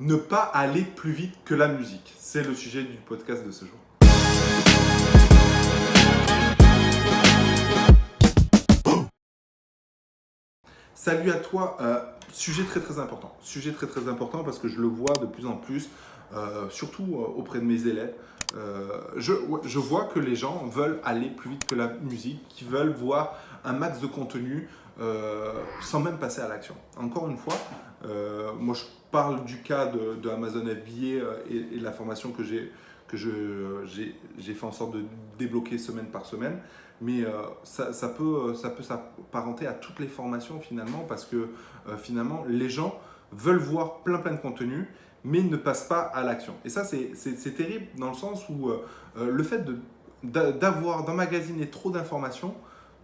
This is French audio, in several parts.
Ne pas aller plus vite que la musique. C'est le sujet du podcast de ce jour. Salut à toi, sujet très important. Sujet très important parce que je le vois de plus en plus, surtout auprès de mes élèves. Je vois que les gens veulent aller plus vite que la musique, qui veulent voir un max de contenu sans même passer à l'action. Encore une fois, moi je parle du cas de Amazon FBA et la formation que j'ai fait en sorte de débloquer semaine par semaine. Mais ça peut s'apparenter à toutes les formations finalement parce que finalement les gens veulent voir plein de contenus mais ne passent pas à l'action. Et ça c'est terrible dans le sens où le fait d'emmagasiner trop d'informations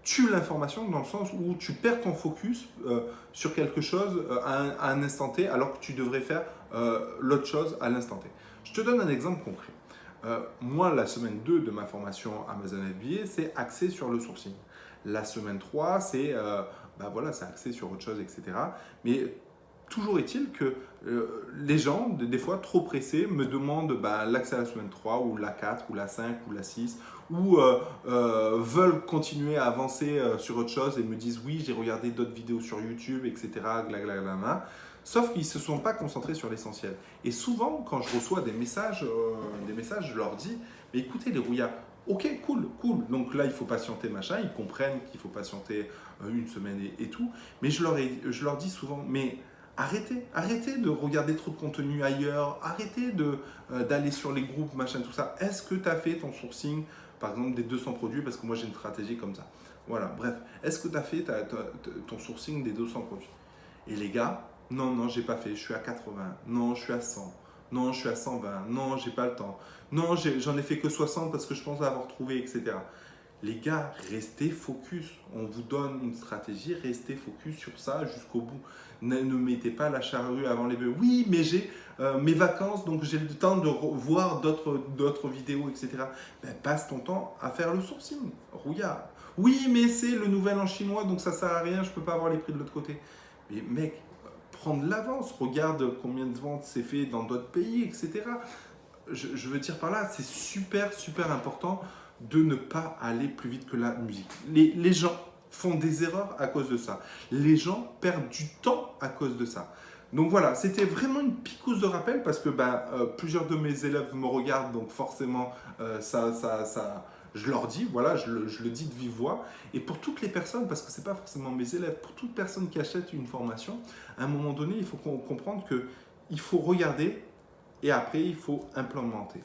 tue l'information dans le sens où tu perds ton focus sur quelque chose à un instant T alors que tu devrais faire l'autre chose à l'instant T. Je te donne un exemple concret. Moi, la semaine 2 de ma formation Amazon FBA, c'est axé sur le sourcing. La semaine 3, c'est c'est axé sur autre chose, etc. Mais toujours est-il que les gens, des fois trop pressés, me demandent l'accès à la semaine 3 ou la 4 ou la 5 ou la 6 ou veulent continuer à avancer sur autre chose et me disent oui, j'ai regardé d'autres vidéos sur YouTube, etc. Glaglagla. Sauf qu'ils ne se sont pas concentrés sur l'essentiel. Et souvent, quand je reçois des messages, je leur dis mais écoutez les rouillards, ok, cool. Donc là, il faut patienter, machin. Ils comprennent qu'il faut patienter une semaine et tout. Mais je leur dis souvent, mais arrêtez de regarder trop de contenu ailleurs. Arrêtez d'aller sur les groupes, machin, tout ça. Est-ce que tu as fait ton sourcing, par exemple, des 200 produits? Parce que moi, j'ai une stratégie comme ça. Voilà, bref. Est-ce que tu as fait ton sourcing des 200 produits? Et les gars, non, j'ai pas fait. Je suis à 80. Non, je suis à 100. Non, je suis à 120. Non, j'ai pas le temps. Non, j'en ai fait que 60 parce que je pense avoir trouvé, etc. Les gars, restez focus. On vous donne une stratégie, restez focus sur ça jusqu'au bout. Ne mettez pas la charrue avant les bœufs. Oui, mais j'ai mes vacances, donc j'ai le temps de voir d'autres vidéos, etc. Passe ton temps à faire le sourcing. Rouillard. Oui, mais c'est le nouvel an chinois, donc ça sert à rien, je peux pas avoir les prix de l'autre côté. Mais mec, prends de l'avance, regarde combien de ventes c'est fait dans d'autres pays, etc. Je veux dire par là, c'est super important de ne pas aller plus vite que la musique. Les gens font des erreurs à cause de ça. Les gens perdent du temps à cause de ça. Donc voilà, c'était vraiment une picouse de rappel parce que plusieurs de mes élèves me regardent, donc forcément je leur dis, voilà, je le dis de vive voix. Et pour toutes les personnes, parce que ce n'est pas forcément mes élèves, pour toute personne qui achète une formation, à un moment donné, il faut comprendre qu'il faut regarder et après, il faut implémenter.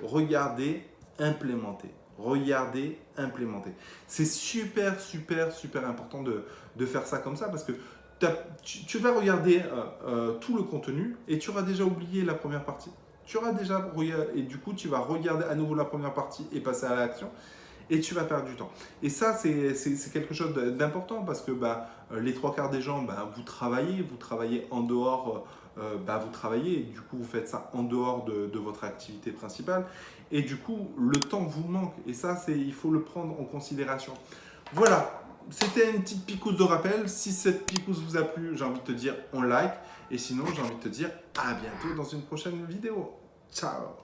Regarder, implémenter. Regarder, implémenter. C'est super important de faire ça comme ça parce que tu vas regarder tout le contenu et tu auras déjà oublié la première partie. Tu auras déjà regardé et du coup, tu vas regarder à nouveau la première partie et passer à l'action et tu vas perdre du temps. Et ça, c'est quelque chose d'important parce que les trois quarts des gens, vous travaillez en dehors, vous travaillez et du coup, vous faites ça en dehors de votre activité principale et du coup, le temps vous manque et ça, il faut le prendre en considération. Voilà. C'était une petite picouse de rappel. Si cette picouse vous a plu, j'ai envie de te dire on like. Et sinon, j'ai envie de te dire à bientôt dans une prochaine vidéo. Ciao!